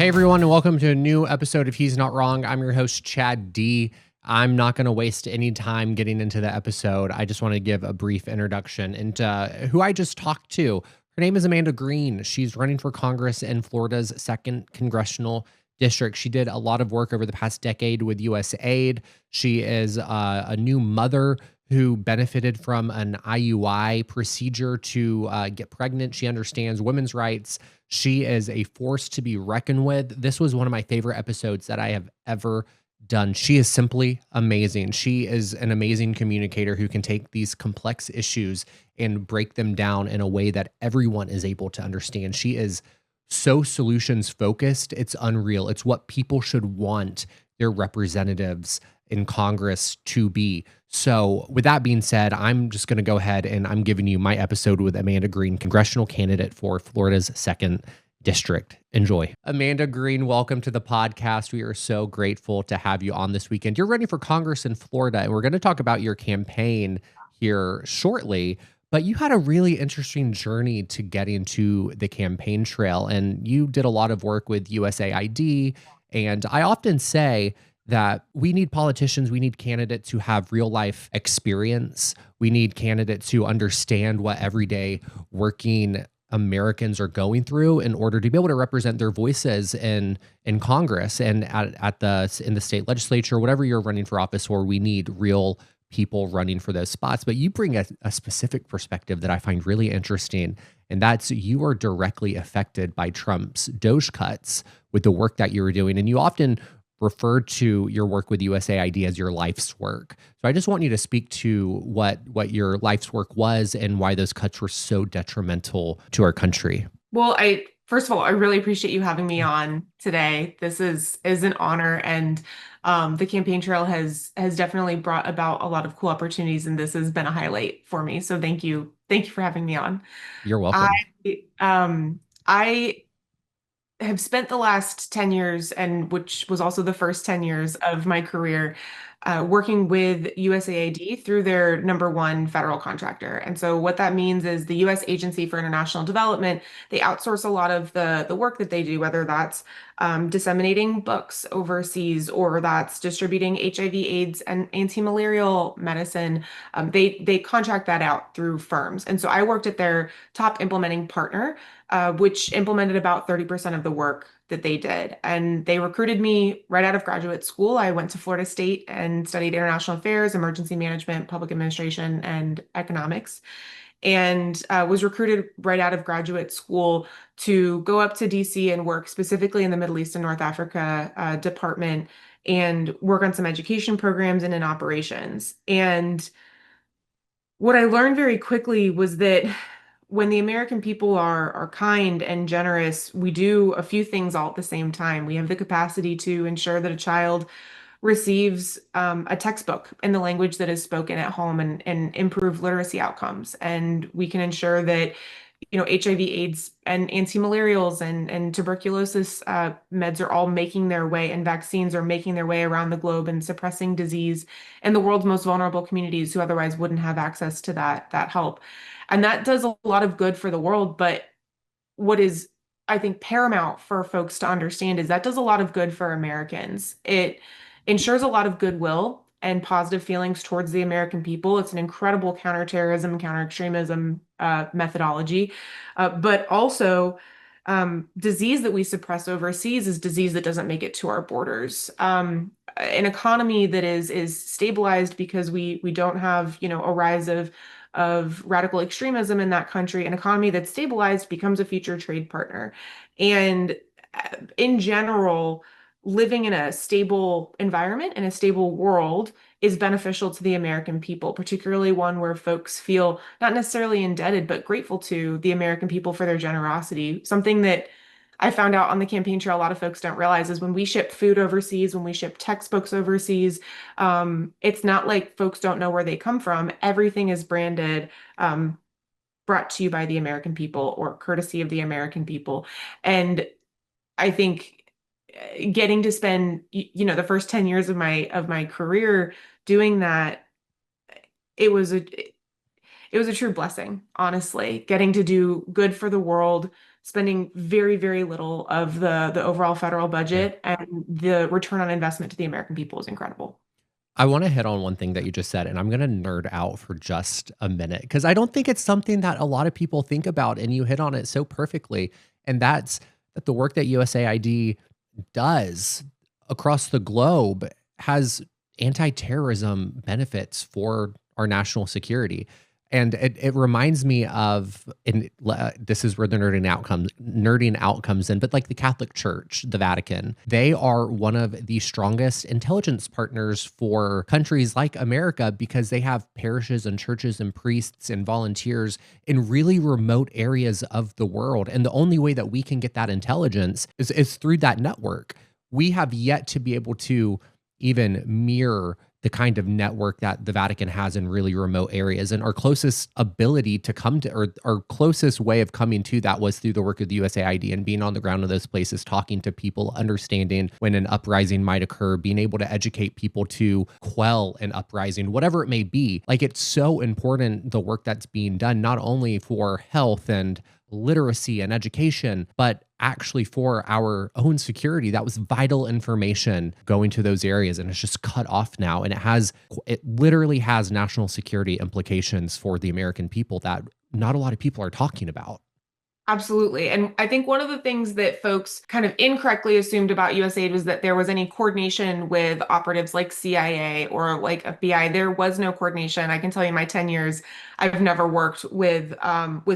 Hey everyone, and welcome to a new episode of He's Not Wrong. I'm your host, Chad D. I'm not going to waste any time getting into the episode. I just want to give a brief introduction into who I just talked to. Her name is Amanda Green. She's running for Congress in Florida's 2nd Congressional District. She did a lot of work over the past decade with USAID. She is a new mother who benefited from an IUI procedure to get pregnant. She understands women's rights. She is a force to be reckoned with. This was one of my favorite episodes that I have ever done. She is simply amazing. She is an amazing communicator who can take these complex issues and break them down in a way that everyone is able to understand. She is so solutions focused. It's unreal. It's what people should want their representatives in Congress to be. So with that being said, I'm just going to go ahead and I'm giving you my episode with Amanda Green, congressional candidate for Florida's 2nd District. Enjoy. Amanda Green, welcome to the podcast. We are so grateful to have you on this weekend. You're running for Congress in Florida, and we're going to talk about your campaign here shortly. But you had a really interesting journey to getting to the campaign trail, and you did a lot of work with USAID. And I often say that we need politicians, we need candidates who have real life experience. We need candidates who understand what everyday working Americans are going through in order to be able to represent their voices in Congress and in the state legislature, whatever you're running for office for. We need real people running for those spots. But you bring a specific perspective that I find really interesting, and that's you are directly affected by Trump's DOGE cuts with the work that you were doing, and you often refer to your work with USAID as your life's work. So I just want you to speak to what your life's work was and why those cuts were so detrimental to our country. Well, I first of all, I really appreciate you having me on today. This is an honor, and the campaign trail has definitely brought about a lot of cool opportunities, and this has been a highlight for me. So thank you for having me on. You're I welcome. I have spent the last 10 years, and which was also the first 10 years of my career, working with USAID through their number one federal contractor. And so what that means is the U.S. Agency for International Development, they outsource a lot of the work that they do, whether that's disseminating books overseas or that's distributing HIV/AIDS and anti-malarial medicine. They contract that out through firms. And so I worked at their top implementing partner, which implemented about 30% of the work that they did. And they recruited me right out of graduate school. I went to Florida State and studied international affairs, emergency management, public administration, and economics, and was recruited right out of graduate school to go up to DC and work specifically in the Middle East and North Africa department and work on some education programs and in operations. And what I learned very quickly was that when the American people are kind and generous, we do a few things all at the same time. We have the capacity to ensure that a child receives a textbook in the language that is spoken at home and improve literacy outcomes. And we can ensure that, HIV/AIDS and anti-malarials and tuberculosis meds are all making their way, and vaccines are making their way around the globe and suppressing disease in the world's most vulnerable communities who otherwise wouldn't have access to that help. And that does a lot of good for the world. But what is, I think, paramount for folks to understand is that does a lot of good for Americans. It ensures a lot of goodwill and positive feelings towards the American people. It's an incredible counterterrorism, counter-extremism methodology. But also, disease that we suppress overseas is disease that doesn't make it to our borders. An economy that is stabilized because we don't have, a rise of radical extremism in that country. An economy that's stabilized becomes a future trade partner. And in general, living in a stable environment and a stable world is beneficial to the American people, particularly one where folks feel not necessarily indebted, but grateful to the American people for their generosity. Something that I found out on the campaign trail, a lot of folks don't realize is when we ship food overseas, when we ship textbooks overseas, it's not like folks don't know where they come from. Everything is branded, brought to you by the American people or courtesy of the American people. And I think getting to spend, the first 10 years of my career doing that, it was a it was a true blessing, honestly, getting to do good for the world, spending very, very little of the overall federal Yeah. budget, and the return on investment to the American people is incredible. I want to hit on one thing that you just said, and I'm going to nerd out for just a minute because I don't think it's something that a lot of people think about, and you hit on it so perfectly. And that's that the work that USAID does across the globe has anti-terrorism benefits for our national security. And it reminds me of, and this is where the nerding out comes in, but like the Catholic Church, the Vatican, they are one of the strongest intelligence partners for countries like America because they have parishes and churches and priests and volunteers in really remote areas of the world. And the only way that we can get that intelligence is through that network. We have yet to be able to even mirror the kind of network that the Vatican has in really remote areas. And our closest ability to come to, or our closest way of coming to that was through the work of the USAID and being on the ground in those places, talking to people, understanding when an uprising might occur, being able to educate people to quell an uprising, whatever it may be. Like, it's so important, the work that's being done, not only for health and literacy and education, but actually for our own security. That was vital information going to those areas, and it's just cut off now. And it literally has national security implications for the American people that not a lot of people are talking about. Absolutely. And I think one of the things that folks kind of incorrectly assumed about USAID was that there was any coordination with operatives like CIA or like FBI. There was no coordination. I can tell you in my 10 years, I've never worked with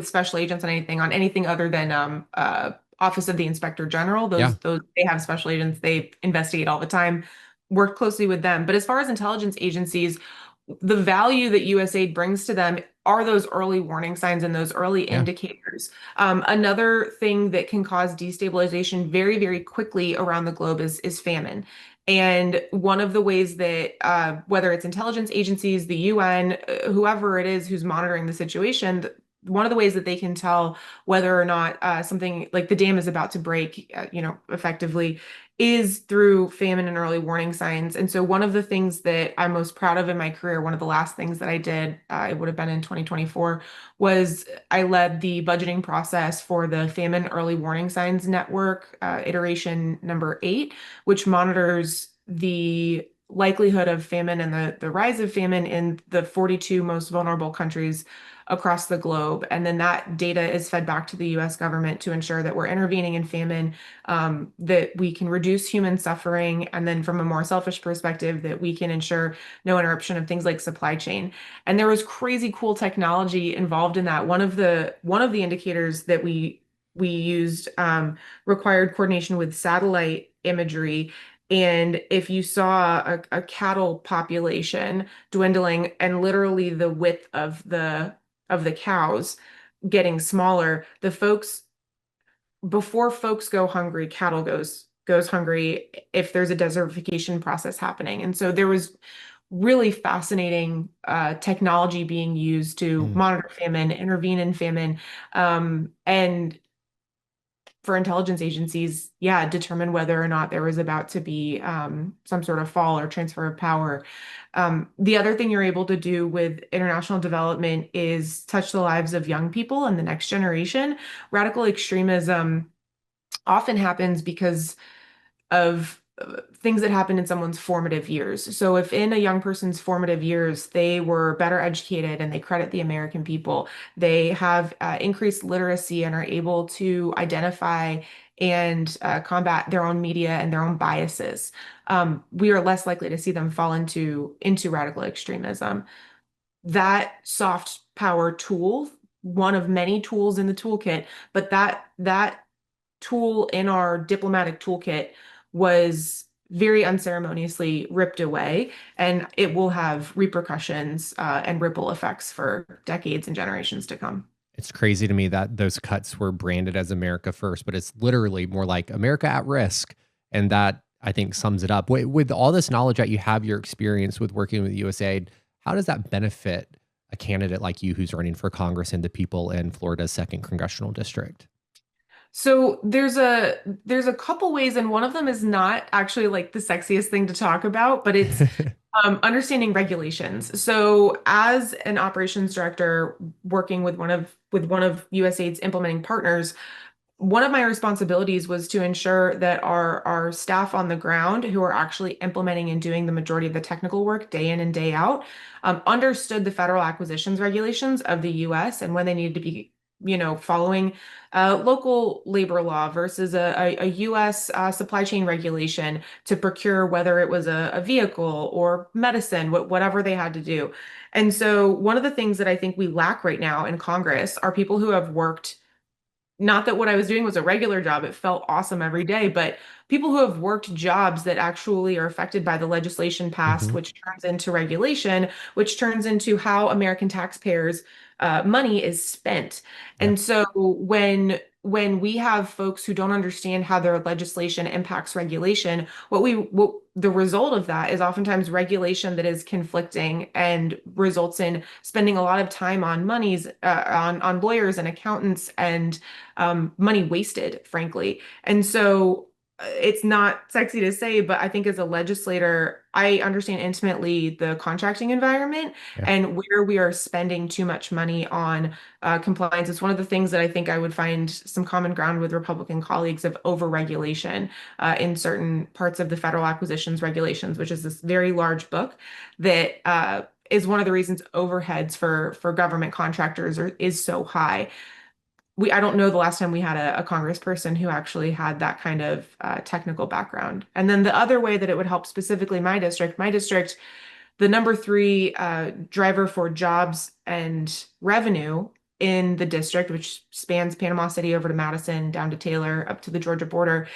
special agents on anything other than Office of the Inspector General. Yeah. Those they have special agents, they investigate all the time. Worked closely with them. But as far as intelligence agencies, the value that USAID brings to them are those early warning signs and those early Yeah. indicators. Another thing that can cause destabilization very, very quickly around the globe is famine. And one of the ways that, whether it's intelligence agencies, the UN, whoever it is who's monitoring the situation, one of the ways that they can tell whether or not something like the dam is about to break, effectively, is through famine and early warning signs. And so one of the things that I'm most proud of in my career, one of the last things that I did, it would have been in 2024, was I led the budgeting process for the Famine Early Warning Signs Network, iteration number 8, which monitors the likelihood of famine and the rise of famine in the 42 most vulnerable countries across the globe. And then that data is fed back to the US government to ensure that we're intervening in famine, that we can reduce human suffering, and then from a more selfish perspective, that we can ensure no interruption of things like supply chain. And there was crazy cool technology involved in that. One of the indicators that we used required coordination with satellite imagery. And if you saw a cattle population dwindling and literally the width of the cows getting smaller, the folks before folks go hungry, cattle goes hungry if there's a desertification process happening. And so there was really fascinating technology being used to Mm. monitor famine, intervene in famine, and for intelligence agencies, yeah, determine whether or not there was about to be some sort of fall or transfer of power. The other thing you're able to do with international development is touch the lives of young people and the next generation. Radical extremism often happens because of things that happen in someone's formative years. So if in a young person's formative years, they were better educated and they credit the American people, they have increased literacy and are able to identify and combat their own media and their own biases, we are less likely to see them fall into radical extremism. That soft power tool, one of many tools in the toolkit, but that tool in our diplomatic toolkit was very unceremoniously ripped away, and it will have repercussions and ripple effects for decades and generations to come. It's crazy to me that those cuts were branded as America First, but it's literally more like America at Risk. And that, I think, sums it up. With all this knowledge that you have, your experience with working with USAID, how does that benefit a candidate like you who's running for Congress and the people in Florida's second congressional district? So there's a couple ways, and one of them is not actually like the sexiest thing to talk about, but it's understanding regulations. So as an operations director working with one of USAID's implementing partners, one of my responsibilities was to ensure that our staff on the ground who are actually implementing and doing the majority of the technical work day in and day out understood the federal acquisitions regulations of the US and when they needed to be, following local labor law versus a US supply chain regulation to procure whether it was a vehicle or medicine, whatever they had to do. And so one of the things that I think we lack right now in Congress are people who have worked, not that what I was doing was a regular job, it felt awesome every day, but people who have worked jobs that actually are affected by the legislation passed, Hmm. which turns into regulation, which turns into how American taxpayers' money is spent. Yeah. And so when we have folks who don't understand how their legislation impacts regulation, what the result of that is oftentimes regulation that is conflicting and results in spending a lot of time on monies on lawyers and accountants and money wasted, frankly. And so it's not sexy to say, but I think as a legislator, I understand intimately the contracting environment Yeah. and where we are spending too much money on compliance. It's one of the things that I think I would find some common ground with Republican colleagues of overregulation in certain parts of the federal acquisitions regulations, which is this very large book that is one of the reasons overheads for government contractors is so high. I don't know the last time we had a congressperson who actually had that kind of technical background. And then the other way that it would help specifically my district, the number three driver for jobs and revenue in the district, which spans Panama City over to Madison, down to Taylor, up to the Georgia border,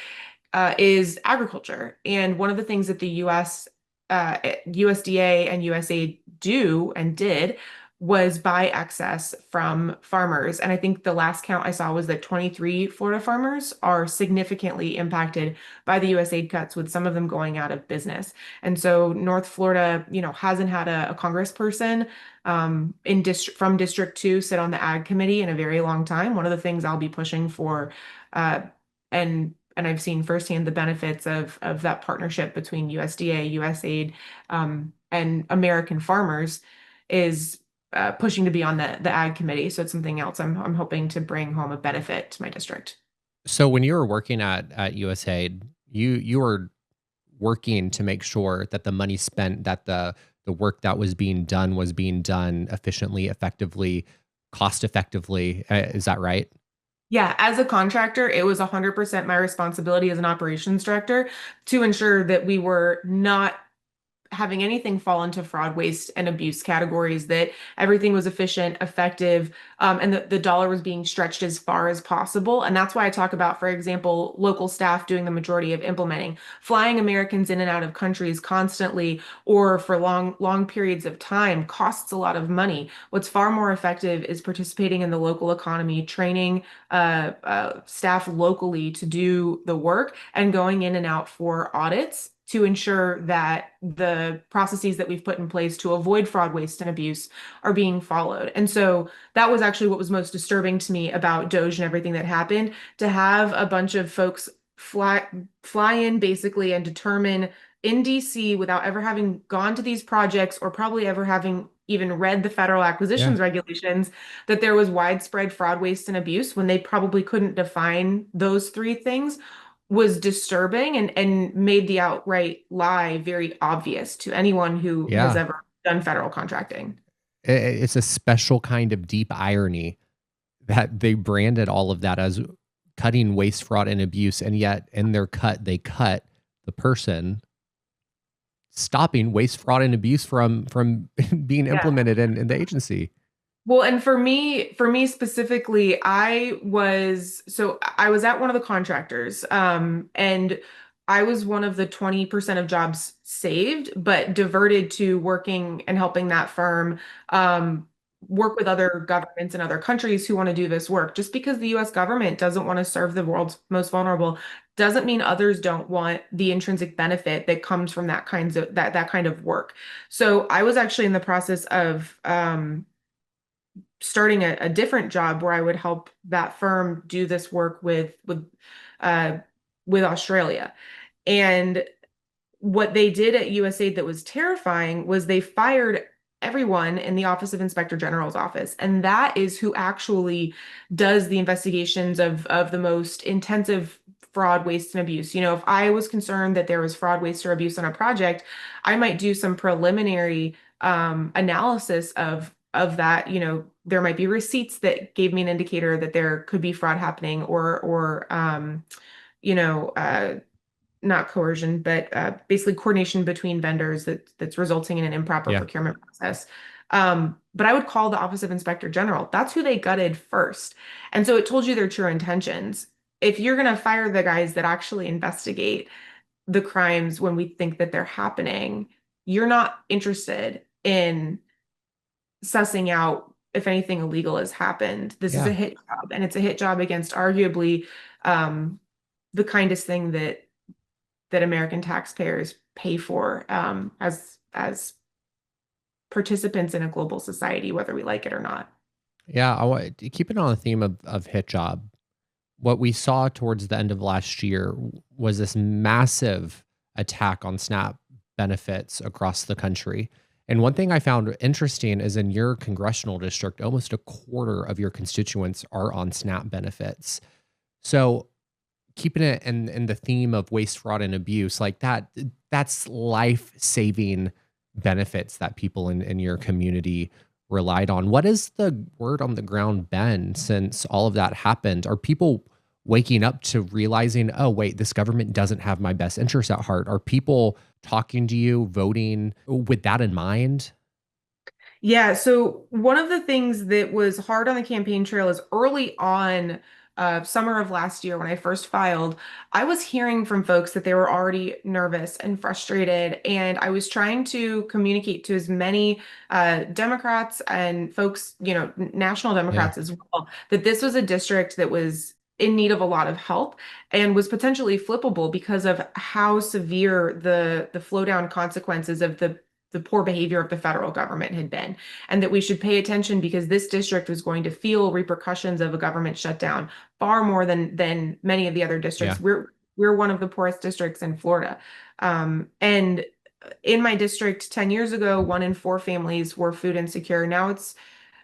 is agriculture. And one of the things that the USDA and USAID do and did was buy excess from farmers. And I think the last count I saw was that 23 Florida farmers are significantly impacted by the USAID cuts, with some of them going out of business. And so North Florida, hasn't had a congressperson from District 2 sit on the Ag Committee in a very long time. One of the things I'll be pushing for, uh, and I've seen firsthand the benefits of that partnership between USDA, USAID, and American farmers is pushing to be on the Ag Committee. So it's something else I'm hoping to bring home a benefit to my district. So when you were working at USAID, you were working to make sure that the money spent, that the work that was being done efficiently, effectively, cost effectively. Is that right? Yeah, as a contractor, it was 100% my responsibility as an operations director to ensure that we were not having anything fall into fraud, waste, and abuse categories, that everything was efficient, effective, and the dollar was being stretched as far as possible. And that's why I talk about, for example, local staff doing the majority of implementing, flying Americans in and out of countries constantly or for long periods of time costs a lot of money. What's far more effective is participating in the local economy, training staff locally to do the work, and going in and out for audits to ensure that the processes that we've put in place to avoid fraud, waste, and abuse are being followed. And so that was actually what was most disturbing to me about Doge and everything that happened, to have a bunch of folks fly in basically and determine in DC without ever having gone to these projects or probably ever having even read the federal Yeah. acquisitions regulations, that there was widespread fraud, waste, and abuse when they probably couldn't define those three things, was disturbing and made the outright lie very obvious to anyone who has Yeah. ever done federal contracting. It's a special kind of deep irony that they branded all of that as cutting waste, fraud, and abuse, and yet in their cut, they cut the person stopping waste, fraud, and abuse from being Yeah. implemented in the agency. Well, and for me specifically, I was at one of the contractors, and I was one of the 20% of jobs saved, but diverted to working and helping that firm work with other governments in other countries who want to do this work. Just because the US government doesn't want to serve the world's most vulnerable doesn't mean others don't want the intrinsic benefit that comes from that kind of work. So I was actually in the process of starting a different job where I would help that firm do this work uh, with Australia. And what they did at USAID that was terrifying was they fired everyone in the Office of Inspector General's office. And that is who actually does the investigations of the most intensive fraud, waste, and abuse. If I was concerned that there was fraud, waste, or abuse on a project, I might do some preliminary analysis of that. There might be receipts that gave me an indicator that there could be fraud happening, or you know, not coercion, but basically coordination between vendors that's resulting in an improper Yeah. procurement process. But I would call the Office of Inspector General. That's who they gutted first. And so it told you their true intentions. If you're going to fire the guys that actually investigate the crimes when we think that they're happening, you're not interested in sussing out if anything illegal has happened. This is a Yeah. hit job, and it's a hit job against arguably um, the kindest thing that American taxpayers pay for as participants in a global society, whether we like it or not. Yeah. Keep it on the theme of hit job. What we saw towards the end of last year was this massive attack on SNAP benefits across the country. And one thing I found interesting is in your congressional district, almost a quarter of your constituents are on SNAP benefits. So keeping it in the theme of waste, fraud, and abuse, like that's life-saving benefits that people in your community relied on. What has the word on the ground been since all of that happened? Are people waking up to realizing, oh, wait, this government doesn't have my best interests at heart? Are people talking to you, voting with that in mind? Yeah, so one of the things that was hard on the campaign trail is early on, summer of last year when I first filed, I was hearing from folks that they were already nervous and frustrated, and I was trying to communicate to as many Democrats and folks, national Yeah. Democrats as well, that this was a district that was in need of a lot of help and was potentially flippable because of how severe the flow down consequences of the poor behavior of the federal government had been, and that we should pay attention because this district was going to feel repercussions of a government shutdown far more than many of the other Yeah. districts. We're one of the poorest districts in Florida, and in my district 10 years ago, 1 in 4 families were food insecure. Now it's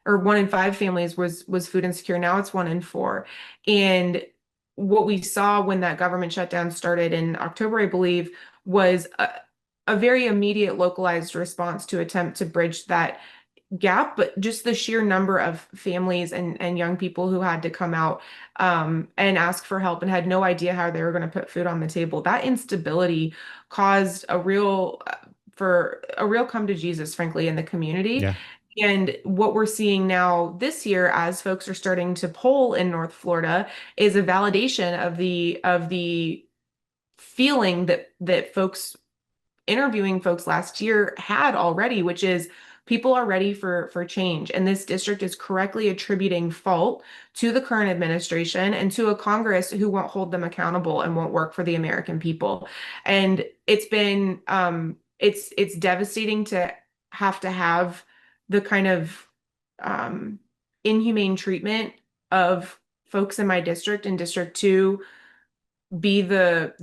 or 1 in 5 families was food insecure. Now it's 1 in 4. And what we saw when that government shutdown started in October, I believe, was a very immediate localized response to attempt to bridge that gap, but just the sheer number of families and young people who had to come out and ask for help and had no idea how they were going to put food on the table. That instability caused a real come to Jesus, frankly, in the community. Yeah. And what we're seeing now this year, as folks are starting to poll in North Florida, is a validation of the feeling that folks interviewing folks last year had already, which is people are ready for change. And this district is correctly attributing fault to the current administration and to a Congress who won't hold them accountable and won't work for the American people. And it's devastating to have the kind of um, inhumane treatment of folks in my district and District 2 be the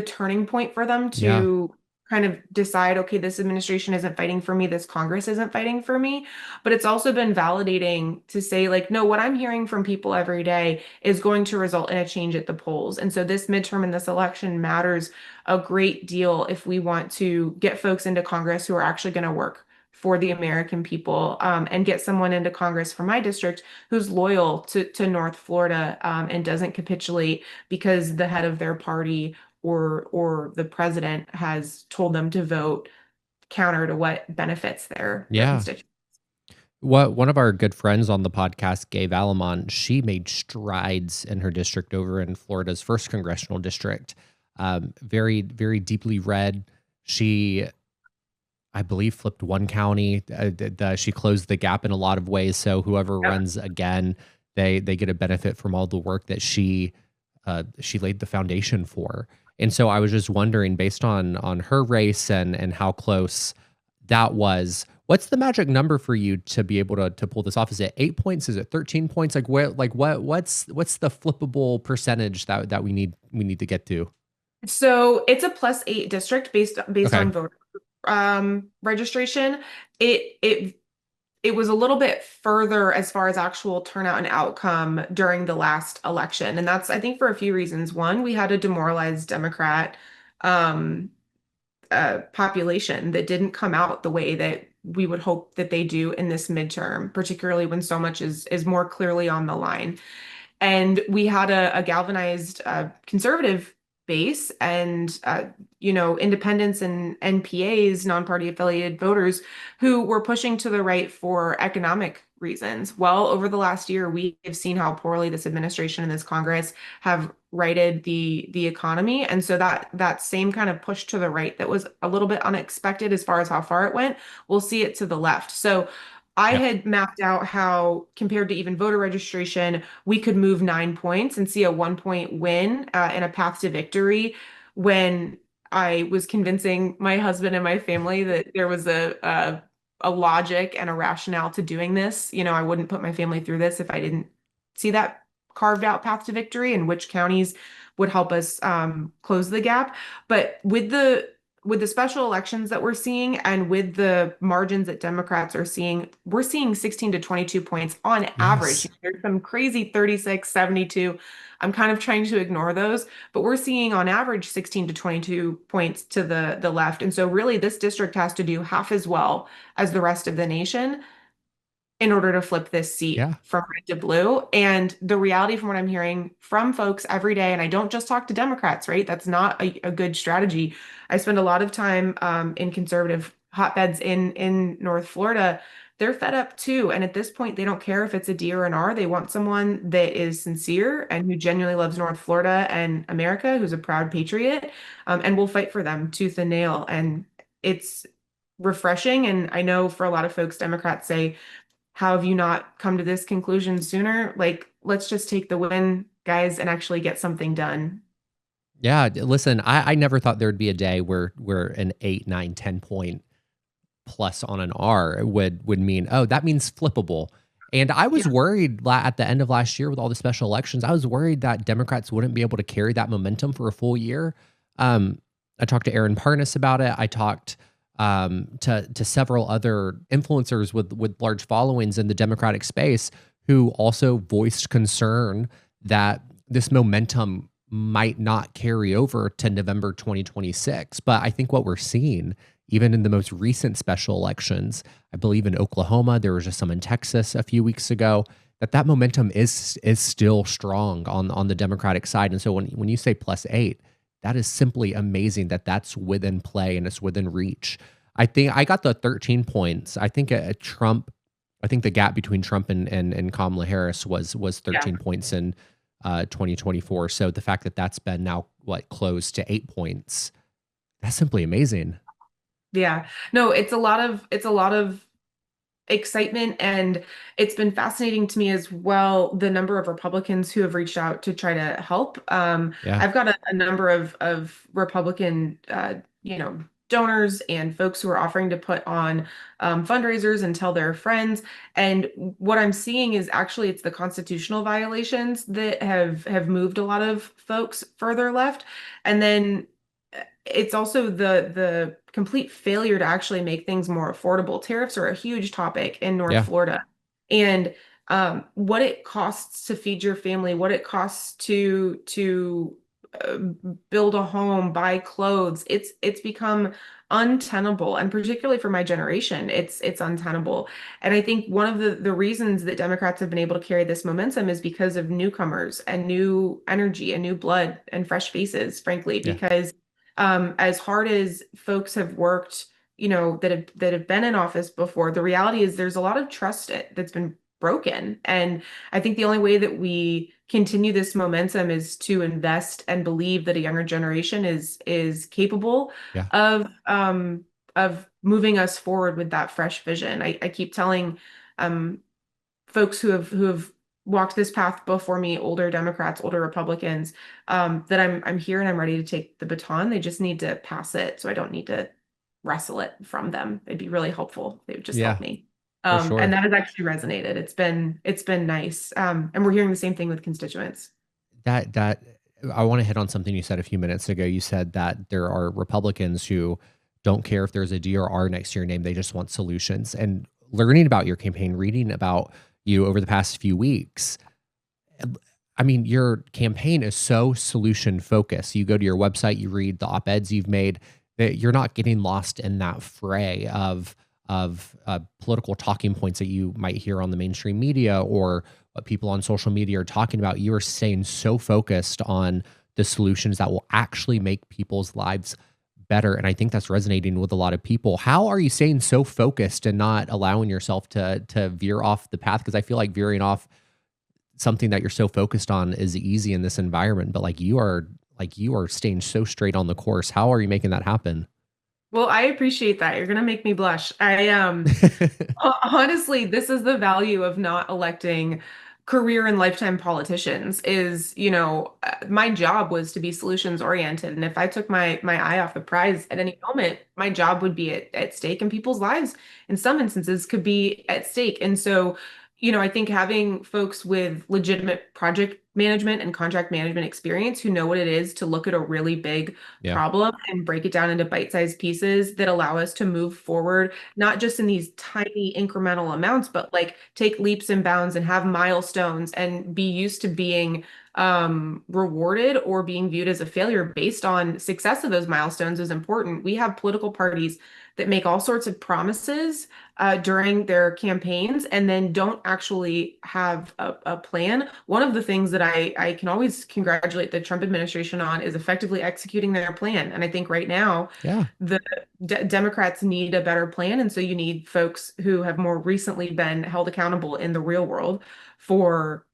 turning point for them Yeah. to kind of decide, okay, this administration isn't fighting for me, this Congress isn't fighting for me. But it's also been validating to say, like, no, what I'm hearing from people every day is going to result in a change at the polls. And so this midterm and this election matters a great deal if we want to get folks into Congress who are actually going to work for the American people, and get someone into Congress from my district who's loyal to North Florida, and doesn't capitulate because the head of their party or the president has told them to vote counter to what benefits their Yeah. constituents. What one of our good friends on the podcast, Gabe Alamont, she made strides in her district over in Florida's first congressional district. Very, very deeply red. She, I believe, flipped one county. She closed the gap in a lot of ways. So whoever Yeah. runs again, they get a benefit from all the work that she laid the foundation for. And so I was just wondering, based on her race and how close that was, what's the magic number for you to be able to pull this off? Is it 8 points? Is it 13 points? What's the flippable percentage that we need to get to? So it's a +8 district based Okay. on voter. registration, it it it was a little bit further as far as actual turnout and outcome during the last election. And that's, I think, for a few reasons. One, we had a demoralized Democrat um, population that didn't come out the way that we would hope that they do in this midterm, particularly when so much is more clearly on the line. And we had a galvanized conservative base and independents and NPAs, non-party affiliated voters who were pushing to the right for economic reasons. Well, over the last year, we have seen how poorly this administration and this Congress have righted the economy. And so that same kind of push to the right that was a little bit unexpected as far as how far it went, we'll see it to the left. So I Yeah. had mapped out how, compared to even voter registration, we could move 9 points and see a 1 point win and a path to victory when I was convincing my husband and my family that there was a logic and a rationale to doing this. I wouldn't put my family through this if I didn't see that carved out path to victory and which counties would help us close the gap. But with the special elections that we're seeing and with the margins that Democrats are seeing, we're seeing 16 to 22 points on average. Yes. There's some crazy 36, 72. I'm kind of trying to ignore those, but we're seeing on average 16 to 22 points to the left. And so really this district has to do half as well as the rest of the nation in order to flip this seat Yeah. from red to blue. And the reality from what I'm hearing from folks every day, and I don't just talk to Democrats, right? That's not a good strategy. I spend a lot of time in conservative hotbeds in North Florida. They're fed up too. And at this point, they don't care if it's a D or an R. They want someone that is sincere and who genuinely loves North Florida and America, who's a proud patriot, and will fight for them tooth and nail. And it's refreshing. And I know for a lot of folks, Democrats say, how have you not come to this conclusion sooner? Like, let's just take the win, guys, and actually get something done. Yeah. Listen, I never thought there would be a day where an 8, 9, 10 point plus on an R would mean, oh, that means flippable. And I was Yeah. worried at the end of last year with all the special elections. I was worried that Democrats wouldn't be able to carry that momentum for a full year. Um, I talked to Aaron Parnas about it. I talked to several other influencers with large followings in the Democratic space who also voiced concern that this momentum might not carry over to November 2026. But I think what we're seeing, even in the most recent special elections, I believe in Oklahoma, there was just some in Texas a few weeks ago, that momentum is still strong on the Democratic side. And so when you say +8, that is simply amazing that that's within play and it's within reach. I think I got the 13 points. I think I think the gap between Trump and Kamala Harris was Yeah. 13 points in 2024. So the fact that that's been now close to 8 points, that's simply amazing. Yeah. No, it's a lot of excitement, and it's been fascinating to me as well the number of Republicans who have reached out to try to help. Yeah, I've got a number of Republican donors and folks who are offering to put on fundraisers and tell their friends. And what I'm seeing is actually it's the constitutional violations that have moved a lot of folks further left. And then it's also the complete failure to actually make things more affordable. Tariffs are a huge topic in North yeah, Florida. And what it costs to feed your family, what it costs to uh, build a home, buy clothes, it's become untenable. And particularly for my generation, it's untenable. And I think one of the reasons that Democrats have been able to carry this momentum is because of newcomers and new energy and new blood and fresh faces, frankly, yeah, because as hard as folks have worked, that have been in office before, the reality is there's a lot of trust that's been broken. And I think the only way that we continue this momentum is to invest and believe that a younger generation is capable yeah, of moving us forward with that fresh vision. I keep telling um folks who have walked this path before me, older Democrats, older Republicans, that I'm here and I'm ready to take the baton. They just need to pass it, so I don't need to wrestle it from them. It'd be really helpful. They would just yeah, help me. for And sure. that has actually resonated. It's been nice. And we're hearing the same thing with constituents. That I want to hit on something you said a few minutes ago. You said that there are Republicans who don't care if there's a D or R next to your name. They just want solutions. And learning about your campaign, reading about you over the past few weeks, I mean, your campaign is so solution focused. You go to your website, you read the op-eds you've made, that you're not getting lost in that fray of political talking points that you might hear on the mainstream media or what people on social media are talking about. You are staying so focused on the solutions that will actually make people's lives better. And I think that's resonating with a lot of people. How are you staying so focused and not allowing yourself to veer off the path? Because I feel like veering off something that you're so focused on is easy in this environment, but like you are staying so straight on the course. How are you making that happen? Well, I appreciate that. You're gonna make me blush. Honestly, this is the value of not electing career and lifetime politicians is, my job was to be solutions oriented. And if I took my eye off the prize at any moment, my job would be at stake and people's lives in some instances could be at stake. And so, I think having folks with legitimate project management and contract management experience who know what it is to look at a really big Yeah. problem and break it down into bite-sized pieces that allow us to move forward not just in these tiny incremental amounts, but like take leaps and bounds and have milestones and be used to being rewarded or being viewed as a failure based on success of those milestones is important. We have political parties that make all sorts of promises during their campaigns and then don't actually have a plan. One of the things that I can always congratulate the Trump administration on is effectively executing their plan. And I think right now, Yeah. the Democrats need a better plan. And so you need folks who have more recently been held accountable in the real world for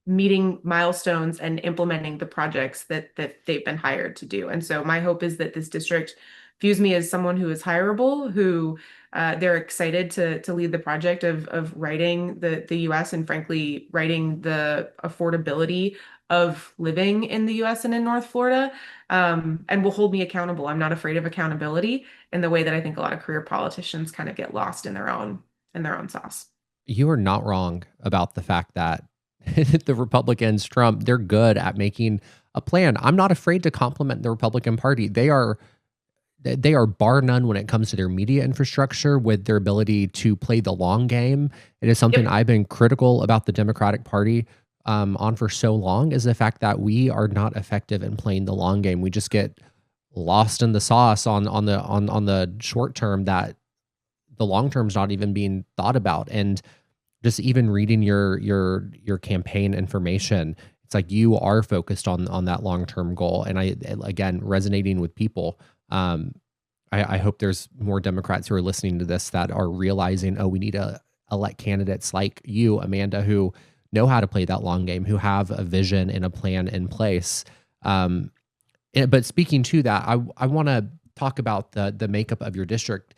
meeting milestones and implementing the projects that they've been hired to do. And so my hope is that this district views me as someone who is hireable, who they're excited to lead the project of writing the US and frankly writing the affordability of living in the US and in North Florida, and will hold me accountable. I'm not afraid of accountability in the way that I think a lot of career politicians kind of get lost in their own sauce. You are not wrong about the fact that the Republicans, Trump, they're good at making a plan. I'm not afraid to compliment the Republican Party. They are bar none when it comes to their media infrastructure with their ability to play the long game. It is something Yep. I've been critical about the Democratic Party on for so long is the fact that we are not effective in playing the long game. We just get lost in the sauce on the short term that the long term's not even being thought about. And just even reading your campaign information, it's like you are focused on that long term goal. And again, resonating with people. Um, I hope there's more Democrats who are listening to this that are realizing, oh, we need to elect candidates like you, Amanda, who know how to play that long game, who have a vision and a plan in place. Um, but speaking to that, I want to talk about the makeup of your district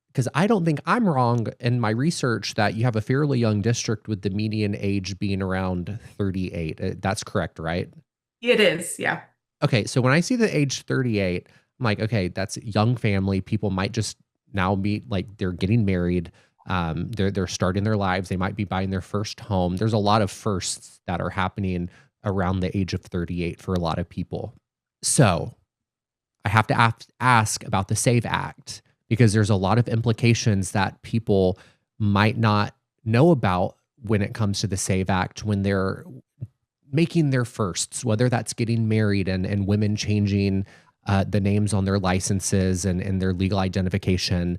because I don't think I'm wrong in my research that you have a fairly young district with the median age being around 38. That's correct, right? It is, yeah. Okay, so when I see the age 38, I'm like, okay, that's a young family. People might just now be like they're getting married. They're starting their lives. They might be buying their first home. There's a lot of firsts that are happening around the age of 38 for a lot of people. So I have to ask about the SAVE Act because there's a lot of implications that people might not know about when it comes to the SAVE Act when they're making their firsts, whether that's getting married and women changing the names on their licenses and their legal identification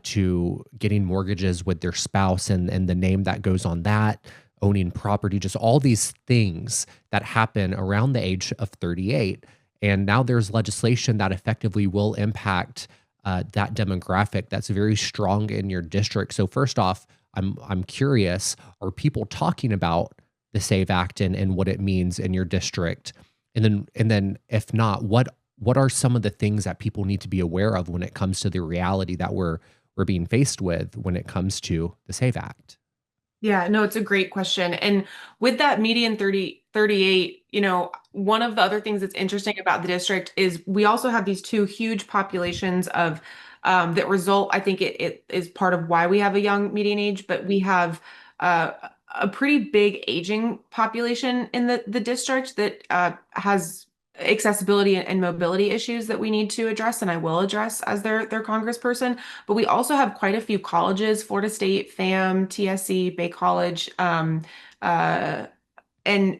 to getting mortgages with their spouse and the name that goes on that, owning property, just all these things that happen around the age of 38. And now there's legislation that effectively will impact that demographic that's very strong in your district. So first off, I'm curious, are people talking about the SAVE Act and what it means in your district? And then if not, what are some of the things that people need to be aware of when it comes to the reality that we're being faced with when it comes to the SAVE Act? Yeah, no, it's a great question. And with that median 38, one of the other things that's interesting about the district is we also have these two huge populations of that result. I think it is part of why we have a young median age, but we have uh, a pretty big aging population in the district that has accessibility and mobility issues that we need to address, and I will address as their congressperson. But we also have quite a few colleges, Florida State, FAM, TSC, Bay College, uh, and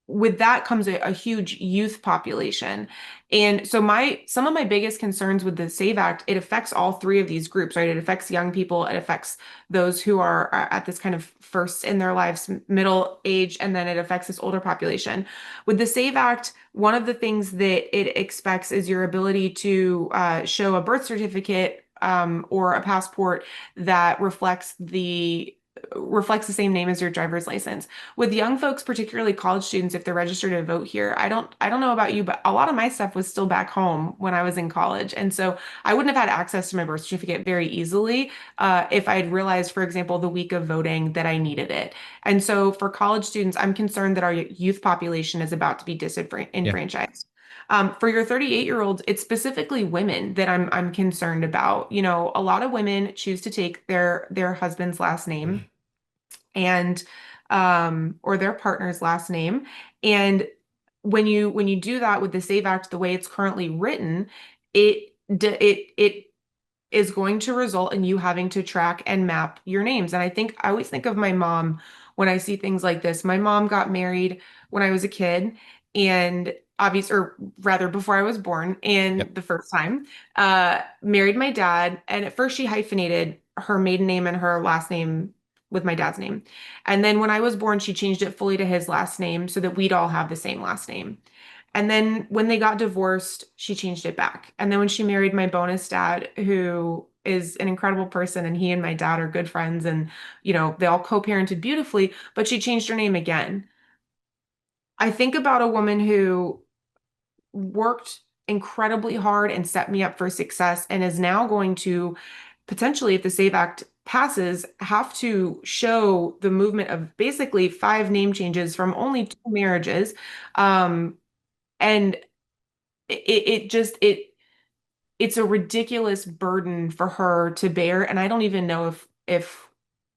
with that comes a huge youth population. And so some of my biggest concerns with the SAVE Act, it affects all three of these groups, right? It affects young people, it affects those who are at this kind of first in their lives, middle age, and then it affects this older population. With the SAVE Act, one of the things that it expects is your ability to show a birth certificate or a passport that reflects the same name as your driver's license. With young folks, particularly college students, if they're registered to vote here, I don't know about you, but a lot of my stuff was still back home when I was in college. And so I wouldn't have had access to my birth certificate very easily if I had realized, for example, the week of voting that I needed it. And so for college students, I'm concerned that our youth population is about to be Yeah. disenfranchised. For your 38-year-olds, it's specifically women that I'm concerned about. You know, a lot of women choose to take their husband's last name and or their partner's last name. And when you do that with the SAVE Act, the way it's currently written, it is going to result in you having to track and map your names. And I always think of my mom when I see things like this. My mom got married when I was a kid, and obviously, or rather before I was born, Yep. and the first time, married my dad. And at first she hyphenated her maiden name and her last name with my dad's name. And then when I was born, she changed it fully to his last name so that we'd all have the same last name. And then when they got divorced, she changed it back. And then when she married my bonus dad, who is an incredible person, and he and my dad are good friends, and they all co-parented beautifully, but she changed her name again. I think about a woman who worked incredibly hard and set me up for success and is now going to potentially, if the SAVE Act passes, have to show the movement of basically five name changes from only two marriages. And it's a ridiculous burden for her to bear. And I don't even know if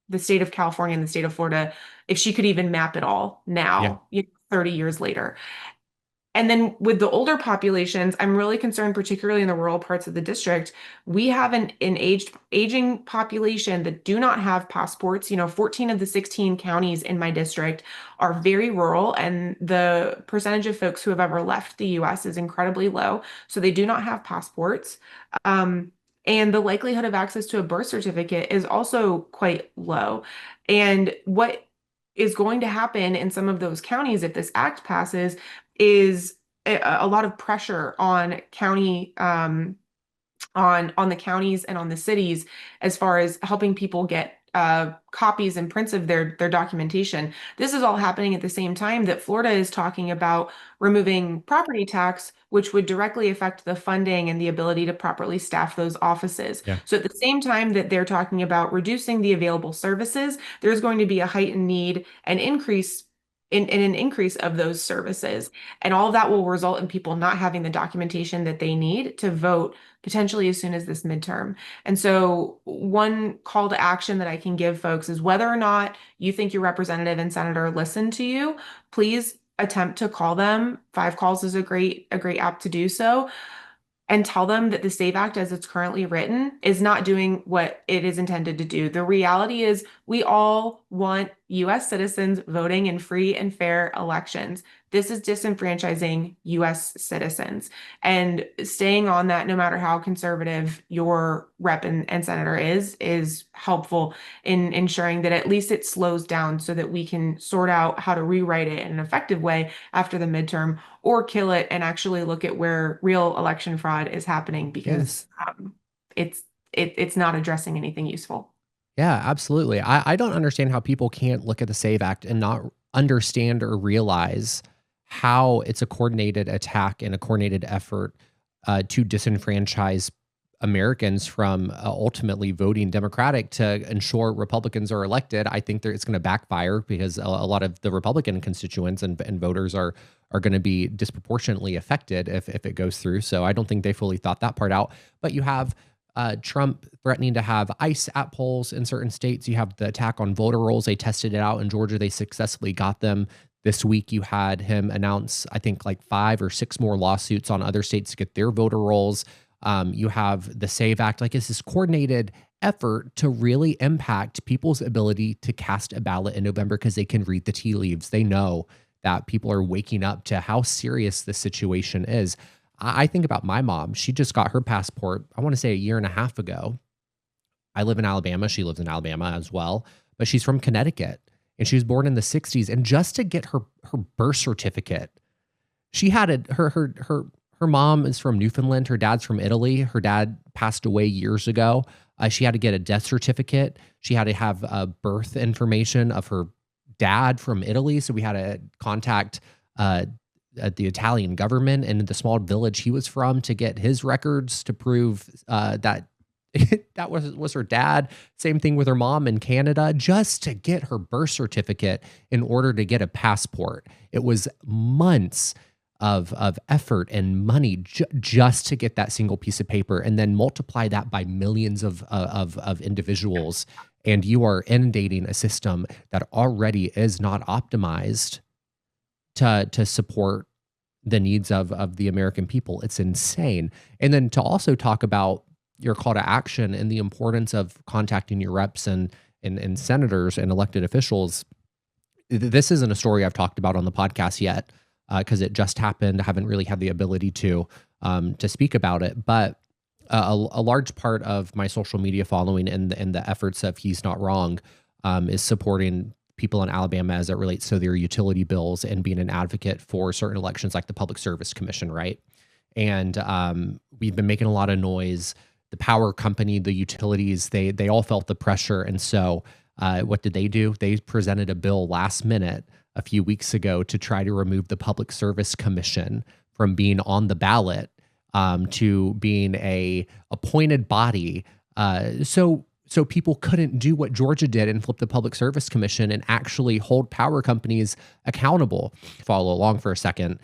the state of California and the state of Florida, if she could even map it all Yeah. now, 30 years later. And then with the older populations, I'm really concerned, particularly in the rural parts of the district. We have an aging population that do not have passports. 14 of the 16 counties in my district are very rural, and the percentage of folks who have ever left the US is incredibly low. So they do not have passports. Um, and the likelihood of access to a birth certificate is also quite low. And what is going to happen in some of those counties if this act passes is a lot of pressure on the counties and on the cities as far as helping people get copies and prints of their documentation. This is all happening at the same time that Florida is talking about removing property tax, which would directly affect the funding and the ability to properly staff those offices. Yeah. So at the same time that they're talking about reducing the available services, there's going to be a heightened need and increase in an increase of those services. And all of that will result in people not having the documentation that they need to vote potentially as soon as this midterm. And so, one call to action that I can give folks is whether or not you think your representative and senator listen to you, please attempt to call them. 5 calls is a great app to do so, and tell them that the SAVE Act, as it's currently written, is not doing what it is intended to do. The reality is, we all want US citizens voting in free and fair elections. This is disenfranchising US citizens. And staying on that, no matter how conservative your rep and senator is helpful in ensuring that at least it slows down so that we can sort out how to rewrite it in an effective way after the midterm, or kill it and actually look at where real election fraud is happening, because Yes. it's not addressing anything useful. Yeah, absolutely. I don't understand how people can't look at the SAVE Act and not understand or realize how it's a coordinated attack and a coordinated effort to disenfranchise Americans from ultimately voting Democratic to ensure Republicans are elected. I think it's going to backfire because a lot of the Republican constituents and voters are going to be disproportionately affected if it goes through. So I don't think they fully thought that part out. But you have Trump threatening to have ICE at polls in certain states. You have the attack on voter rolls. They tested it out in Georgia. They successfully got them. This week, you had him announce, I think, like 5 or 6 more lawsuits on other states to get their voter rolls. You have the SAVE Act. Like, it's this coordinated effort to really impact people's ability to cast a ballot in November because they can read the tea leaves. They know that people are waking up to how serious the situation is. I think about my mom. She just got her passport, I want to say a year and a half ago. I live in Alabama. She lives in Alabama as well, but she's from Connecticut and she was born in the 60s. And just to get her birth certificate, she had her mom is from Newfoundland. Her dad's from Italy. Her dad passed away years ago. She had to get a death certificate. She had to have birth information of her dad from Italy. So we had to contact the Italian government and the small village he was from to get his records to prove that that was her dad. Same thing with her mom in Canada, just to get her birth certificate in order to get a passport. It was months of effort and money just to get that single piece of paper, and then multiply that by millions of individuals, and you are inundating a system that already is not optimized to support the needs of the American people. It's insane. And then to also talk about your call to action and the importance of contacting your reps and senators and elected officials. This isn't a story I've talked about on the podcast yet because it just happened. I haven't really had the ability to speak about it, but a large part of my social media following and the efforts of He's Not Wrong is supporting people in Alabama as it relates to their utility bills and being an advocate for certain elections like the Public Service Commission, right? And we've been making a lot of noise. The power company, the utilities, they all felt the pressure. And so what did they do? They presented a bill last minute a few weeks ago to try to remove the Public Service Commission from being on the ballot to being a appointed body. So people couldn't do what Georgia did and flip the Public Service Commission and actually hold power companies accountable. Follow along for a second.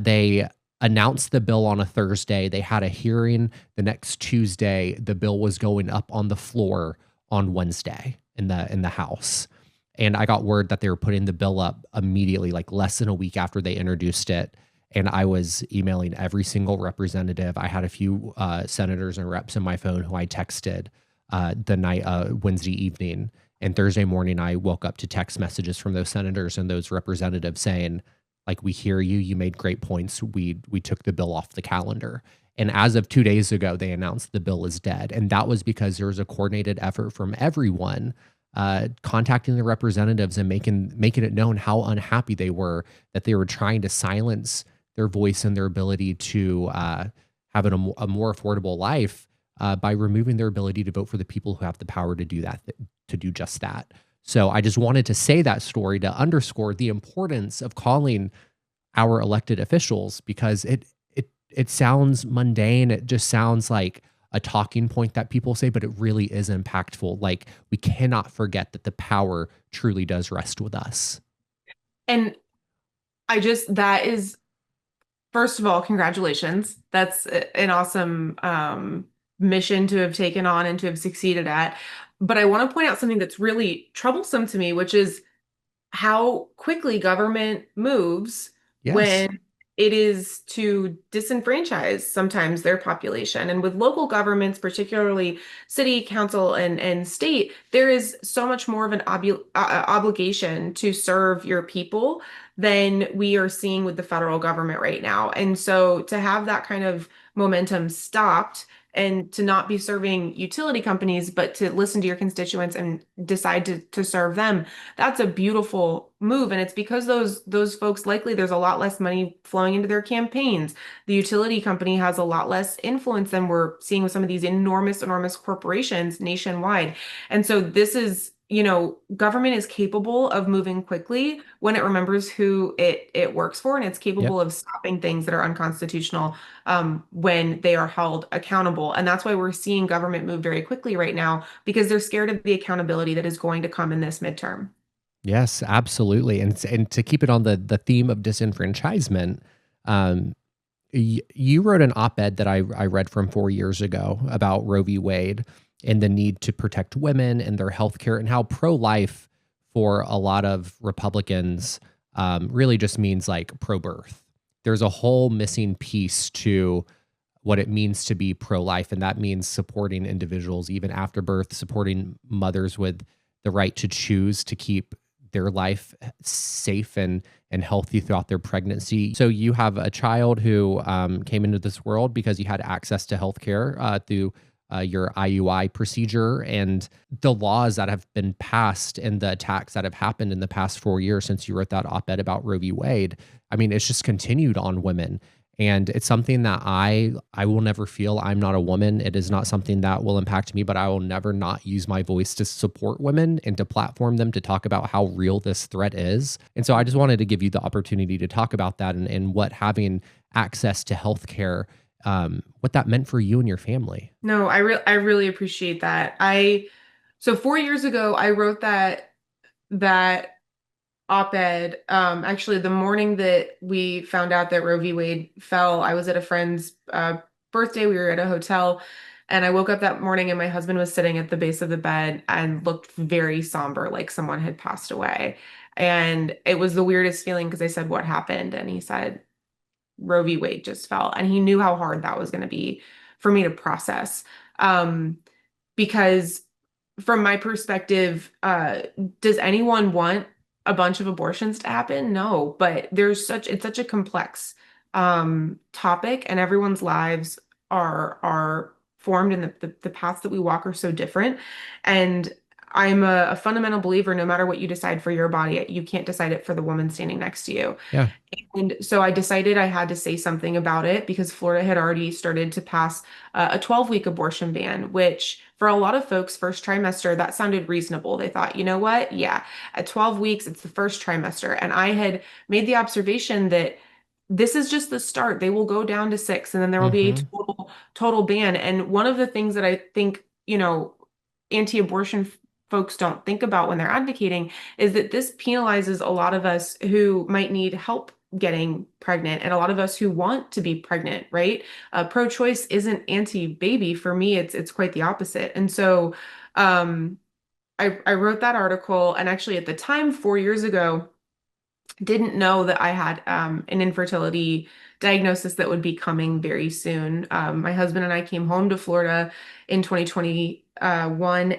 They announced the bill on a Thursday. They had a hearing the next Tuesday. The bill was going up on the floor on Wednesday in the House. And I got word that they were putting the bill up immediately, like less than a week after they introduced it. And I was emailing every single representative. I had a few senators and reps in my phone who I texted the night Wednesday evening. And Thursday morning, I woke up to text messages from those senators and those representatives saying, like, we hear you. You made great points. We took the bill off the calendar. And as of 2 days ago, they announced the bill is dead. And that was because there was a coordinated effort from everyone contacting the representatives and making it known how unhappy they were that they were trying to silence their voice and their ability to have a more affordable life by removing their ability to vote for the people who have the power to do that, to do just that. So I just wanted to say that story to underscore the importance of calling our elected officials, because it sounds mundane. It just sounds like a talking point that people say, but it really is impactful. Like, we cannot forget that the power truly does rest with us. And that is, first of all, congratulations. That's an awesome mission to have taken on and to have succeeded at. But I want to point out something that's really troublesome to me, which is how quickly government moves when it is to disenfranchise sometimes their population. And with local governments, particularly city, council, and state, there is so much more of an obligation to serve your people than we are seeing with the federal government right now. And so to have that kind of momentum stopped and to not be serving utility companies, but to listen to your constituents and decide to serve them, that's a beautiful move. And it's because those folks, likely there's a lot less money flowing into their campaigns. The utility company has a lot less influence than we're seeing with some of these enormous corporations nationwide. And so this is, government is capable of moving quickly when it remembers who it works for, and it's capable of stopping things that are unconstitutional when they are held accountable. And that's why we're seeing government move very quickly right now, because they're scared of the accountability that is going to come in this midterm. Yes, absolutely. And to keep it on the theme of disenfranchisement, you wrote an op-ed that I read from 4 years ago about Roe v. Wade and the need to protect women and their health care, and how pro-life for a lot of Republicans really just means like pro-birth. There's a whole missing piece to what it means to be pro-life, and that means supporting individuals even after birth, supporting mothers with the right to choose to keep their life safe and healthy throughout their pregnancy. So you have a child who came into this world because you had access to healthcare through your IUI procedure, and the laws that have been passed and the attacks that have happened in the past 4 years since you wrote that op-ed about Roe v. Wade. I mean, it's just continued on women. And it's something that I will never feel. I'm not a woman. It is not something that will impact me, but I will never not use my voice to support women and to platform them to talk about how real this threat is. And so I just wanted to give you the opportunity to talk about that and what having access to healthcare, what that meant for you and your family. No, I really appreciate that. So 4 years ago, I wrote that op-ed. Actually, the morning that we found out that Roe v. Wade fell, I was at a friend's birthday. We were at a hotel, and I woke up that morning, and my husband was sitting at the base of the bed and looked very somber, like someone had passed away. And it was the weirdest feeling because I said, "What happened?" And he said, "Roe v. Wade just fell." And he knew how hard that was going to be for me to process. Um, because from my perspective, does anyone want a bunch of abortions to happen? No, but it's such a complex topic, and everyone's lives are formed, and the paths that we walk are so different. And I'm a fundamental believer, no matter what you decide for your body, you can't decide it for the woman standing next to you. Yeah. And so I decided I had to say something about it because Florida had already started to pass a 12-week abortion ban, which for a lot of folks, first trimester, that sounded reasonable. They thought, you know what? Yeah, at 12 weeks, it's the first trimester. And I had made the observation that this is just the start. They will go down to 6, and then there will be a Hmm. total ban. And one of the things that I think, anti-abortion folks don't think about when they're advocating is that this penalizes a lot of us who might need help getting pregnant and a lot of us who want to be pregnant, right? Pro-choice isn't anti-baby. For me, it's quite the opposite. And so I wrote that article, and actually at the time, 4 years ago, didn't know that I had an infertility diagnosis that would be coming very soon. My husband and I came home to Florida in 2021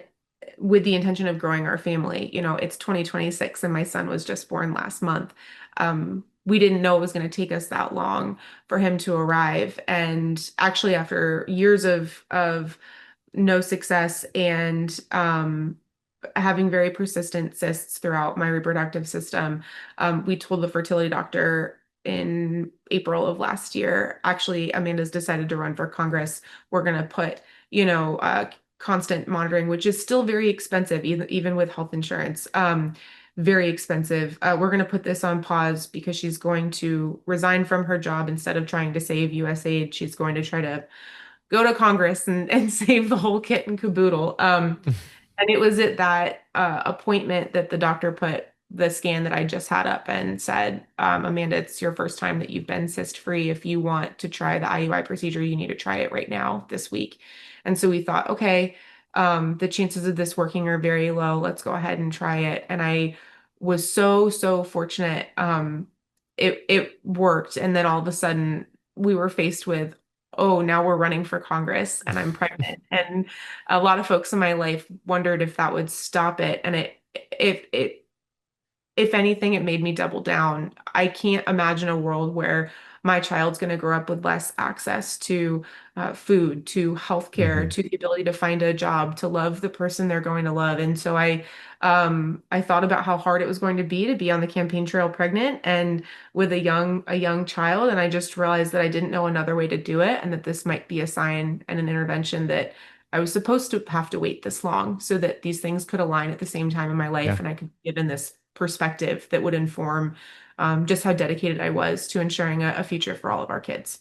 with the intention of growing our family. It's 2026 and my son was just born last month. We didn't know it was going to take us that long for him to arrive. And actually, after years of no success and having very persistent cysts throughout my reproductive system, we told the fertility doctor in April of last year, actually, Amanda's decided to run for Congress. We're going to put, constant monitoring, which is still very expensive, even with health insurance. Very expensive. We're going to put this on pause because she's going to resign from her job instead of trying to save USAID. She's going to try to go to Congress and save the whole kit and caboodle. And it was at that appointment that the doctor put the scan that I just had up and said, Amanda, it's your first time that you've been cyst free. If you want to try the IUI procedure, you need to try it right now this week. And so we thought, okay, the chances of this working are very low. Let's go ahead and try it. And I was so fortunate. It worked. And then all of a sudden we were faced with, oh, now we're running for Congress and I'm pregnant. And a lot of folks in my life wondered if that would stop it. And if anything, it made me double down. I can't imagine a world where my child's going to grow up with less access to food, to healthcare, Hmm. to the ability to find a job, to love the person they're going to love. And so I thought about how hard it was going to be on the campaign trail pregnant and with a young child. And I just realized that I didn't know another way to do it, and that this might be a sign and an intervention that I was supposed to have to wait this long so that these things could align at the same time in my life, Yeah. and I could give in this perspective that would inform just how dedicated I was to ensuring a future for all of our kids.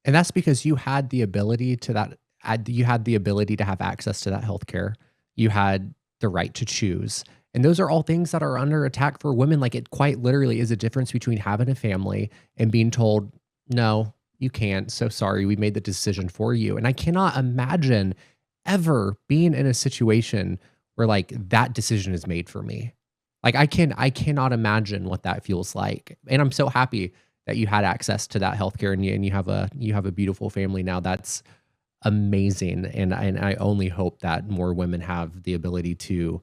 And that's because you had the ability to you had the ability to have access to that healthcare. You had the right to choose. And those are all things that are under attack for women. Like, it quite literally is a difference between having a family and being told, no, you can't. So sorry, we made the decision for you. And I cannot imagine ever being in a situation where like that decision is made for me. Like I cannot imagine what that feels like. And I'm so happy that you had access to that healthcare and you have a beautiful family now. That's amazing. And I only hope that more women have the ability to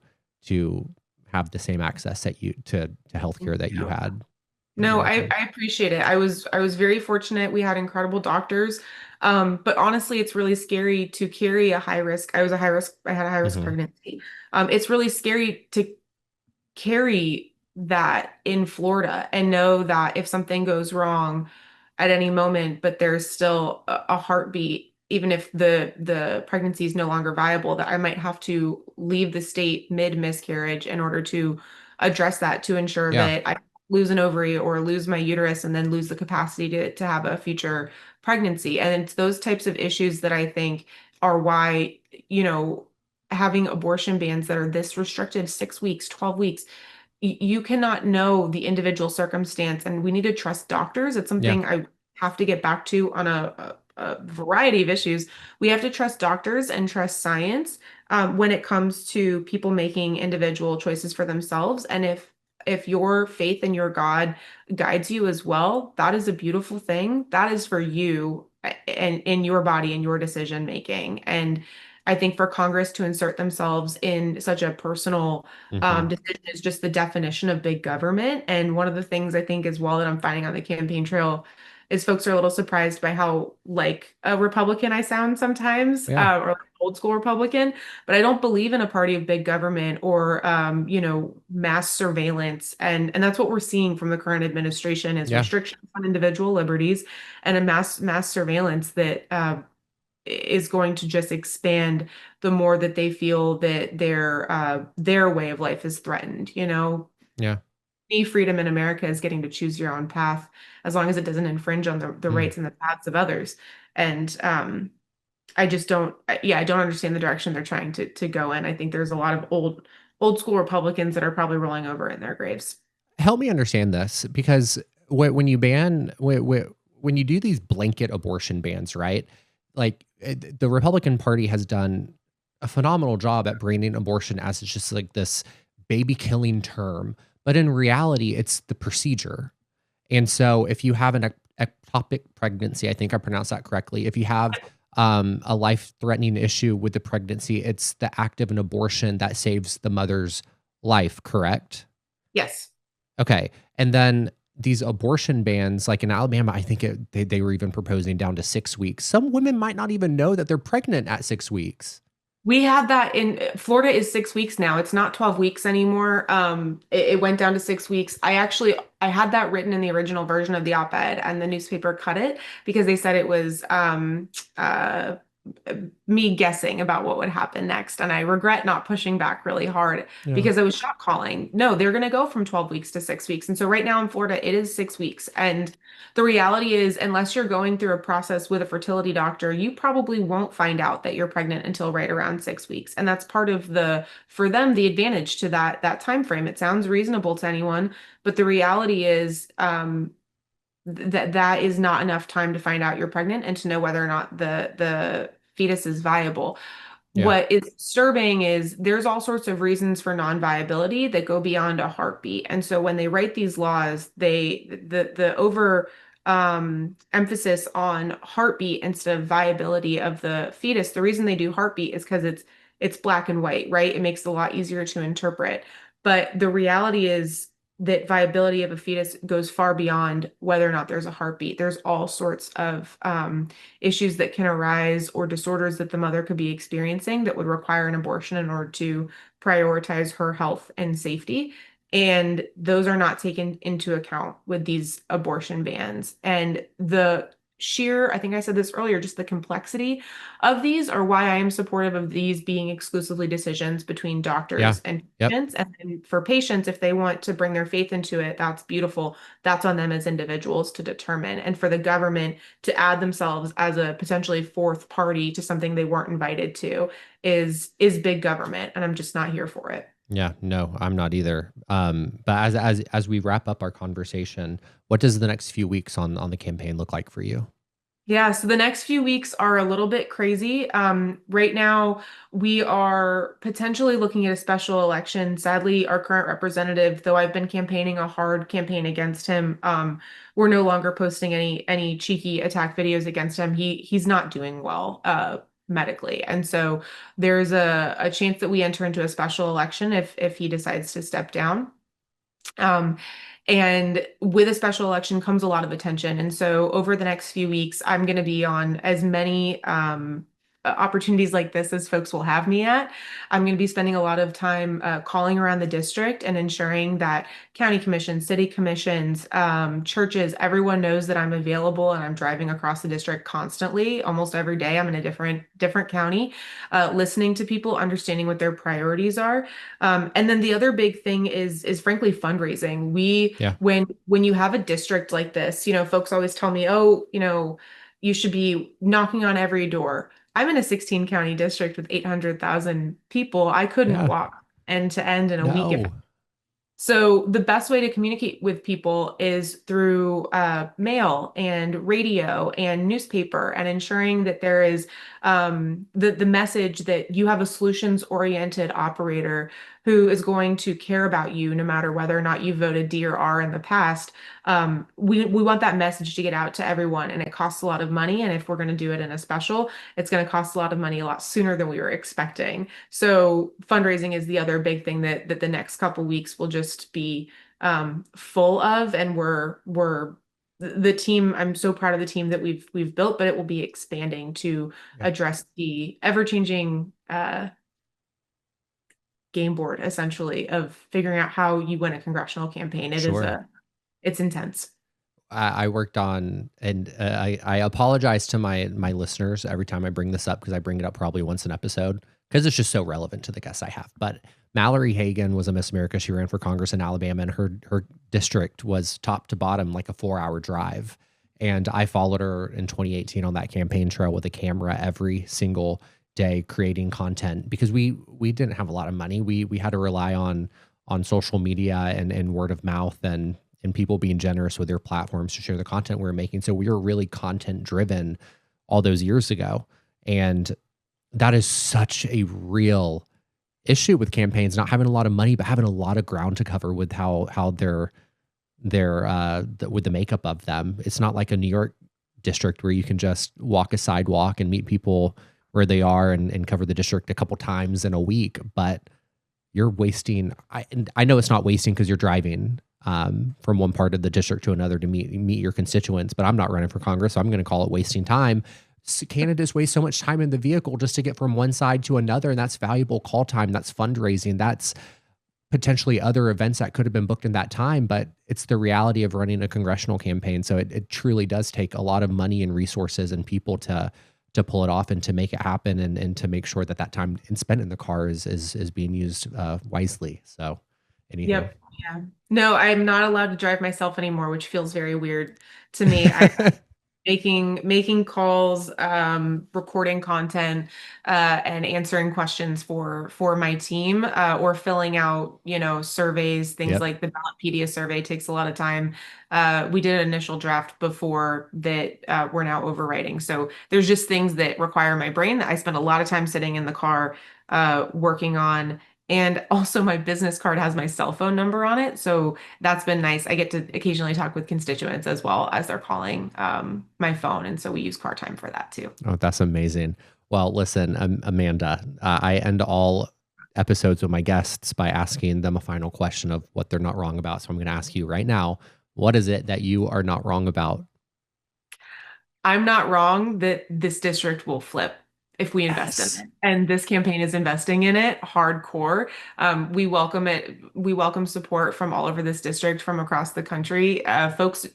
have the same access that you to Thank healthcare that you you. had that you No, mentioned. I appreciate it. I was very fortunate. We had incredible doctors. But honestly, it's really scary to carry a high risk. I had a high risk Hmm. pregnancy. It's really scary to carry that in Florida and know that if something goes wrong at any moment, but there's still a heartbeat, even if the pregnancy is no longer viable, that I might have to leave the state mid miscarriage in order to address that to ensure Yeah. that I lose an ovary or lose my uterus and then lose the capacity to have a future pregnancy. And it's those types of issues that I think are why, you know, having abortion bans that are this restricted, 6 weeks, 12 weeks, you cannot know the individual circumstance, and we need to trust doctors. It's Yeah. something I have to get back to on a variety of issues. We have to trust doctors and trust science when it comes to people making individual choices for themselves. And if your faith in your God guides you as well, that is a beautiful thing. That is for you and in your body and your decision making. And I think for Congress to insert themselves in such a personal Hmm. decision is just the definition of big government. And one of the things I think as well that I'm finding on the campaign trail is folks are a little surprised by how like a Republican I sound sometimes, Yeah. or like old school Republican. But I don't believe in a party of big government or mass surveillance. And that's what we're seeing from the current administration is Yeah. restrictions on individual liberties and a mass surveillance that is going to just expand the more that they feel that their way of life is threatened. You know, Yeah. any freedom in America is getting to choose your own path as long as it doesn't infringe on the Mm. rights and the paths of others. And I just don't, yeah, I don't understand the direction they're trying to go in. I think there's a lot of old school Republicans that are probably rolling over in their graves. Help me understand this because when you ban when you do these blanket abortion bans, right? Like the Republican Party has done a phenomenal job at branding abortion as it's just like this baby killing term, but in reality, it's the procedure. And so, if you have an ectopic pregnancy, I think I pronounced that correctly. If you have a life threatening issue with the pregnancy, it's the act of an abortion that saves the mother's life. Correct? Yes. Okay. And then these abortion bans, like in Alabama, I think they were even proposing down to 6 weeks. Some women might not even know that they're pregnant at 6 weeks. We had that in Florida is 6 weeks now. It's not 12 weeks anymore. It went down to 6 weeks. I had that written in the original version of the op-ed and the newspaper cut it because they said it was uh me guessing about what would happen next. And I regret not pushing back really hard Yeah. because I was shot calling. No, they're going to go from 12 weeks to 6 weeks. And so right now in Florida, it is 6 weeks. And the reality is, unless you're going through a process with a fertility doctor, you probably won't find out that you're pregnant until right around 6 weeks. And that's part of for them, the advantage to that time frame. It sounds reasonable to anyone, but the reality is, that is not enough time to find out you're pregnant and to know whether or not the fetus is viable. Yeah. What is disturbing is there's all sorts of reasons for non-viability that go beyond a heartbeat. And so when they write these laws, the over emphasis on heartbeat instead of viability of the fetus, the reason they do heartbeat is because it's black and white, right? It makes it a lot easier to interpret. But the reality is that viability of a fetus goes far beyond whether or not there's a heartbeat. There's all sorts of issues that can arise or disorders that the mother could be experiencing that would require an abortion in order to prioritize her health and safety. And those are not taken into account with these abortion bans. And the sheer, I think I said this earlier, just the complexity of these are why I am supportive of these being exclusively decisions between Yeah. doctors and Yep. patients. And then for patients, if they want to bring their faith into it, that's beautiful. That's on them as individuals to determine. And for the government to add themselves as a potentially fourth party to something they weren't invited to is big government. And I'm just not here for it. Yeah, no, I'm not either. But as we wrap up our conversation, what does the next few weeks on the campaign look like for you? Yeah, so the next few weeks are a little bit crazy. Right now, we are potentially looking at a special election. Sadly, our current representative, though I've been campaigning a hard campaign against him, we're no longer posting any cheeky attack videos against him. He's not doing well medically, and so there's a chance that we enter into a special election if he decides to step down. Um, and with a special election comes a lot of attention. And so over the next few weeks, I'm going to be on as many opportunities like this as folks will have me at. I'm going to be spending a lot of time calling around the district and ensuring that county commissions, city commissions, churches, everyone knows that I'm available and I'm driving across the district constantly. Almost every day, I'm in a different county, listening to people, understanding what their priorities are. And then the other big thing is frankly fundraising. Yeah. When you have a district like this, folks always tell me, oh, you should be knocking on every door. I'm in a 16 county district with 800,000 people. I couldn't Yeah. walk end to end in a week if No. so the best way to communicate with people is through mail and radio and newspaper, and ensuring that there is the message that you have a solutions-oriented operator who is going to care about you no matter whether or not you voted D or R in the past. We want that message to get out to everyone, and it costs a lot of money. And if we're going to do it in a special, it's going to cost a lot of money a lot sooner than we were expecting. So fundraising is the other big thing that the next couple weeks will just be full of, and we're the team. I'm so proud of the team that we've built, but it will be expanding to Yeah. address the ever-changing game board essentially of figuring out how you win a congressional campaign. Sure. It's intense. I worked on, and I apologize to my listeners every time I bring this up because I bring it up probably once an episode because it's just so relevant to the guests I have. But Mallory Hagan was a Miss America. She ran for Congress in Alabama, and her district was top to bottom like a 4-hour drive. And I followed her in 2018 on that campaign trail with a camera every single day, creating content because we didn't have a lot of money. We had to rely on social media and word of mouth and people being generous with their platforms to share the content we were making. So we were really content driven all those years ago. And that is such a real issue with campaigns, not having a lot of money, but having a lot of ground to cover with how with the makeup of them. It's not like a New York district where you can just walk a sidewalk and meet people where they are and cover the district a couple times in a week, but you're wasting. I know it's not wasting because you're driving from one part of the district to another to meet your constituents, but I'm not running for Congress, so I'm going to call it wasting time. Candidates waste so much time in the vehicle just to get from one side to another, and that's valuable call time. That's fundraising. That's potentially other events that could have been booked in that time, but it's the reality of running a congressional campaign. So it truly does take a lot of money and resources and people to pull it off and to make it happen and to make sure that time spent in the car is being used wisely. So anywho. Yep. Yeah. No, I'm not allowed to drive myself anymore, which feels very weird to me. Making calls, recording content, and answering questions for my team, or filling out, surveys, things Yep. like the Ballotpedia survey takes a lot of time. We did an initial draft before that, we're now overwriting. So there's just things that require my brain that I spend a lot of time sitting in the car, working on. And also my business card has my cell phone number on it. So that's been nice. I get to occasionally talk with constituents as well as they're calling my phone. And so we use car time for that too. Oh, that's amazing. Well, listen, Amanda, I end all episodes with my guests by asking them a final question of what they're not wrong about. So I'm going to ask you right now, what is it that you are not wrong about? I'm not wrong that this district will flip if we invest Yes. in it. And this campaign is investing in it hardcore. We welcome it. We welcome support from all over this district, from across the country. Folks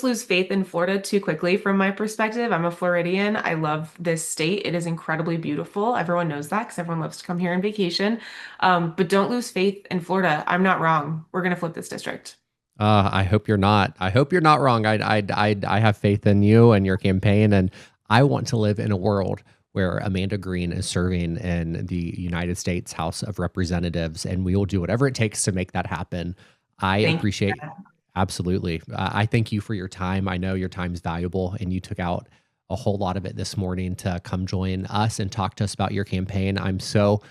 lose faith in Florida too quickly from my perspective. I'm a Floridian. I love this state. It is incredibly beautiful. Everyone knows that because everyone loves to come here on vacation. But don't lose faith in Florida. I'm not wrong. We're going to flip this district. I hope you're not. I hope you're not wrong. I have faith in you and your campaign, and I want to live in a world where Amanda Green is serving in the United States House of Representatives, and we will do whatever it takes to make that happen. I Thank appreciate you. Absolutely. I thank you for your time. I know your time is valuable, and you took out a whole lot of it this morning to come join us and talk to us about your campaign. I'm so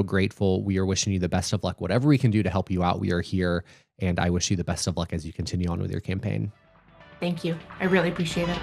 grateful. We are wishing you the best of luck. Whatever we can do to help you out, we are here. And I wish you the best of luck as you continue on with your campaign. Thank you. I really appreciate it.